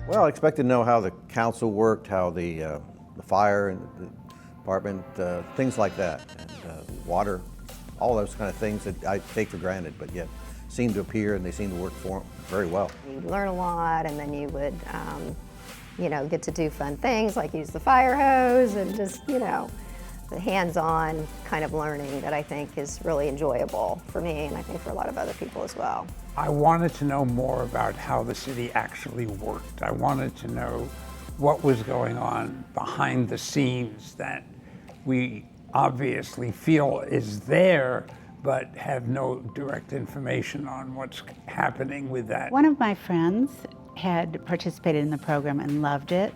Well, I expect to know how the council worked, how the fire and the department, things like that, and water, all those kind of things that I take for granted, but yet seem to appear and they seem to work for very well. You'd learn a lot, and then you would, get to do fun things like use the fire hose and just, the hands-on kind of learning that I think is really enjoyable for me, and I think for a lot of other people as well. I wanted to know more about how the city actually worked. I wanted to know what was going on behind the scenes that we obviously feel is there, but have no direct information on what's happening with that. One of my friends had participated in the program and loved it,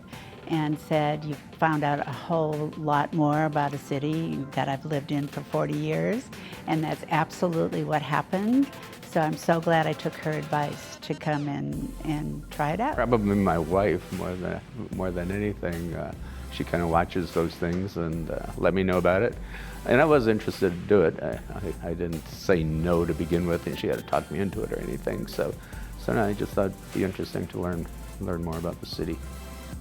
and said, "You found out a whole lot more about a city that I've lived in for 40 years, and that's absolutely what happened." So I'm so glad I took her advice to come in and try it out. Probably my wife more than anything. She kind of watches those things and let me know about it. And I was interested to do it. I didn't say no to begin with, and she had to talk me into it or anything. So no, I just thought it'd be interesting to learn more about the city.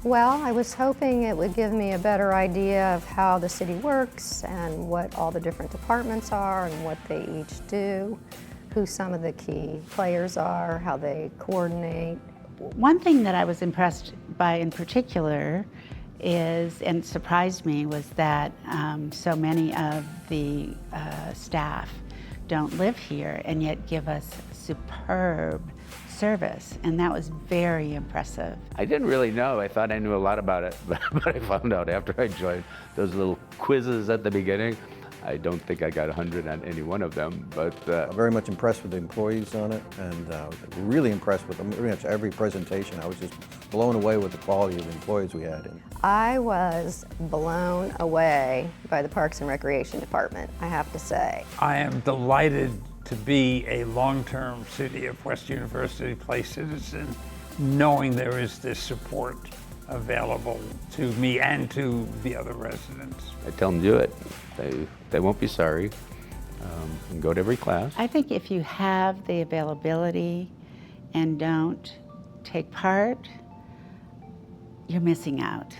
Well, I was hoping it would give me a better idea of how the city works and what all the different departments are and what they each do, who some of the key players are, how they coordinate. One thing that I was impressed by in particular is, and surprised me, was that so many of the staff don't live here and yet give us superb service, and that was very impressive. I didn't really know. I thought I knew a lot about it, but I found out after I joined those little quizzes at the beginning. I don't think I got 100 on any one of them, but... Very much impressed with the employees on it, and really impressed with them. Pretty much every presentation, I was just blown away with the quality of the employees we had. I was blown away by the Parks and Recreation Department, I have to say. I am delighted to be a long-term City of West University Place citizen, knowing there is this support available to me and to the other residents. I tell them to do it. They won't be sorry. And go to every class. I think if you have the availability and don't take part, you're missing out.